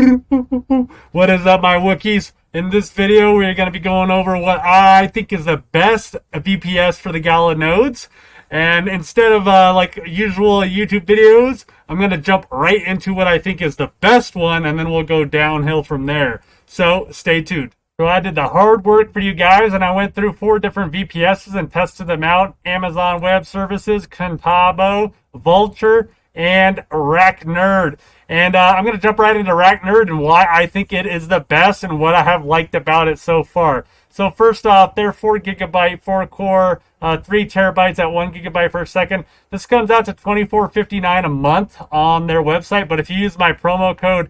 What is up, my Wookiees? In this video, we're going to be going over what I think is the best VPS for the Gala nodes. And instead of like usual YouTube videos, I'm going to jump right into what I think is the best one, and then we'll go downhill from there. So stay tuned. So I did the hard work for you guys, and I went through 4 different VPSs and tested them out. Amazon Web Services, Contabo, Vulture, and RackNerd. And I'm going to jump right into RackNerd and why I think it is the best and what I have liked about it so far. So first off, they're 4 gigabyte, 4 core, 3 terabytes at 1 gigabyte per second. This comes out to $24.59 a month on their website. But if you use my promo code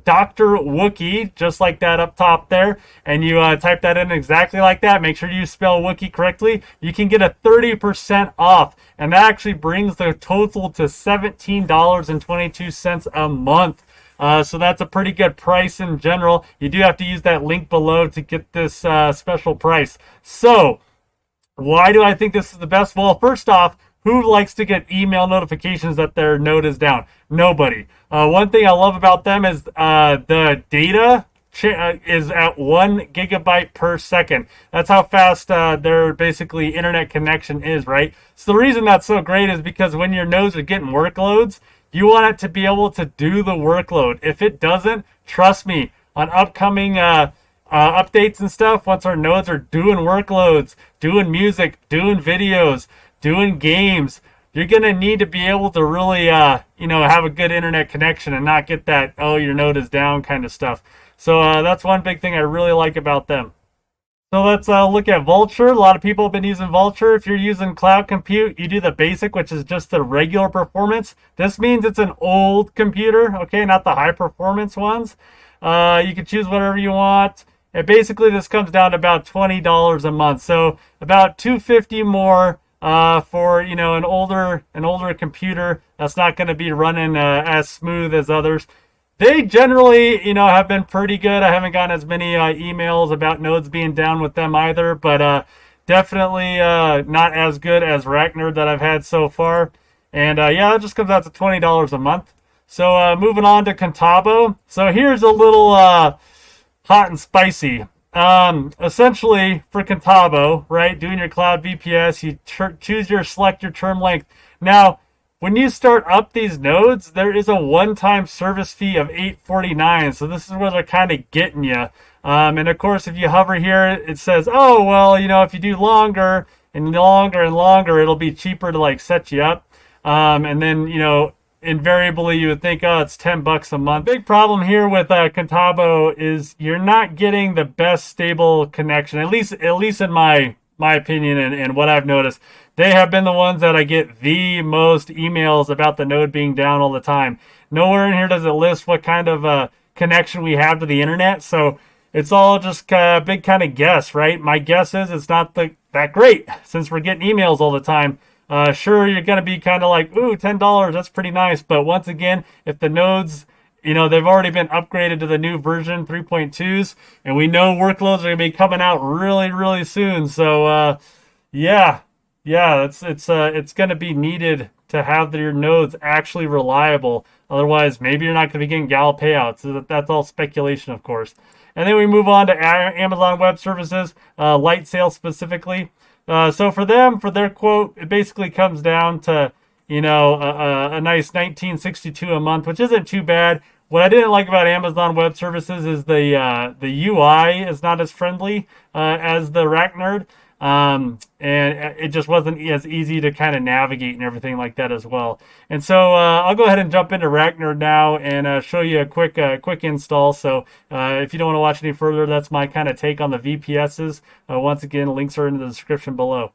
Dr. Wookie, just like that up top there, and you type that in exactly like that, make sure you spell Wookie correctly, you can get a 30% off, and that actually brings the total to $17.22 a month. So that's a pretty good price in general. You do have to use that link below to get this special price. So why do I think this is the best? Well, first off, who likes to get email notifications that their node is down? Nobody. One thing I love about them is the data is at 1 gigabyte per second. That's how fast their basically internet connection is, right? So the reason that's so great is because when your nodes are getting workloads, you want it to be able to do the workload. If it doesn't, trust me, on upcoming updates and stuff, once our nodes are doing workloads, doing music, doing videos, doing games, you're going to need to be able to really, have a good internet connection and not get that, oh, your node is down kind of stuff. So that's one big thing I really like about them. So let's look at Vulture. A lot of people have been using Vulture. If you're using cloud compute, you do the basic, which is just the regular performance. This means it's an old computer, okay, not the high performance ones. You can choose whatever you want. And basically, this comes down to about $20 a month. So about $250 more for an older computer that's not going to be running as smooth as others. They generally have been pretty good. I haven't gotten as many emails about nodes being down with them either, but definitely not as good as RackNerd that I've had so far. And it just comes out to $20 a month. So moving on to Contabo. So here's a little hot and spicy. Essentially for Contabo, right, doing your cloud VPS, you select your term length. Now, when you start up these nodes, there is a one-time service fee of $8.49. So this is where they're kind of getting you. And of course, if you hover here, it says, oh, well, if you do longer and longer and longer, it'll be cheaper to like set you up. And then, invariably you would think, oh, it's $10 a month. Big problem here with Contabo is you're not getting the best stable connection, at least in my opinion and what I've noticed. They have been the ones that I get the most emails about the node being down all the time. Nowhere in here does it list what kind of connection we have to the internet, so it's all just a big kind of guess, right? My guess is it's not that great since we're getting emails all the time. Sure, you're going to be kind of like, ooh, $10, that's pretty nice. But once again, if the nodes, they've already been upgraded to the new version 3.2s, and we know workloads are going to be coming out really, really soon. So, it's going to be needed to have your nodes actually reliable. Otherwise, maybe you're not going to be getting Gala payouts. So that's all speculation, of course. And then we move on to Amazon Web Services, light sales specifically. So for their quote, it basically comes down to, a nice $19.62 a month, which isn't too bad. What I didn't like about Amazon Web Services is the UI is not as friendly as the RackNerd. And it just wasn't as easy to kind of navigate and everything like that as well. And so I'll go ahead and jump into RackNerd now and show you a quick install. So if you don't want to watch any further, that's my kind of take on the VPSs. Once again, links are in the description below.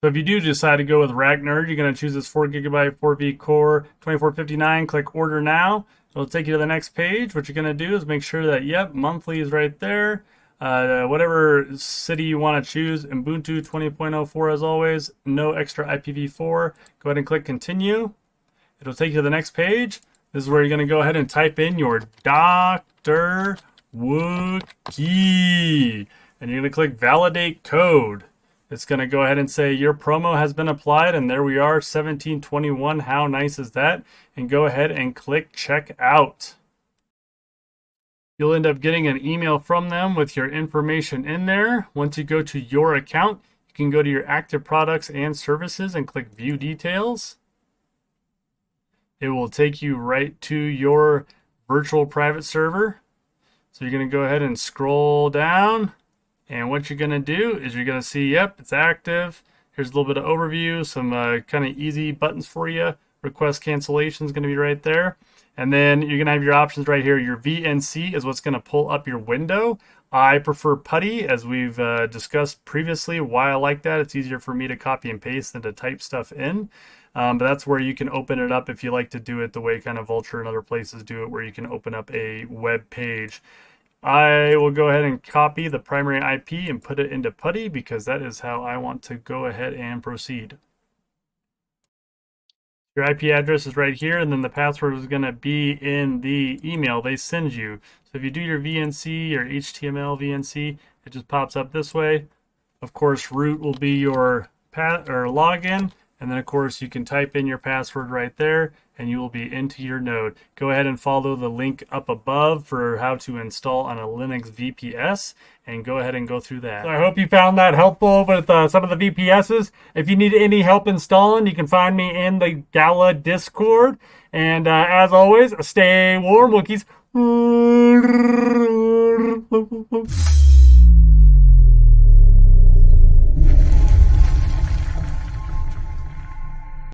So if you do decide to go with RackNerd, you're going to choose this 4 gigabyte 4V core 2459. Click order now. It'll take you to the next page. What you're going to do is make sure that, monthly is right there. Whatever city you want to choose, Ubuntu 20.04 as always, no extra IPv4. Go ahead and click continue. It'll take you to the next page. This is where you're going to go ahead and type in your Dr. Wookie. And you're going to click validate code. It's going to go ahead and say your promo has been applied, and there we are, 1721. How nice is that? And go ahead and click check out. You'll end up getting an email from them with your information in there. Once you go to your account, you can go to your active products and services and click View Details. It will take you right to your virtual private server. So you're going to go ahead and scroll down. And what you're going to do is you're going to see, yep, it's active. Here's a little bit of overview, some kind of easy buttons for you. Request cancellation is going to be right there. And then you're going to have your options right here. Your VNC is what's going to pull up your window. I prefer Putty, as we've discussed previously. Why I like that, it's easier for me to copy and paste than to type stuff in. But that's where you can open it up if you like to do it the way kind of Vulture and other places do it, where you can open up a web page. I will go ahead and copy the primary IP and put it into Putty because that is how I want to go ahead and proceed. Your IP address is right here, and then the password is going to be in the email they send you. So if you do your VNC or HTML VNC, it just pops up this way. Of course, root will be your login, and then of course you can type in your password right there, and you will be into your node. Go ahead and follow the link up above for how to install on a Linux VPS, and go ahead and go through that. So I hope you found that helpful with some of the VPSs. If you need any help installing, you can find me in the Gala Discord. And as always, stay warm, Wookiees.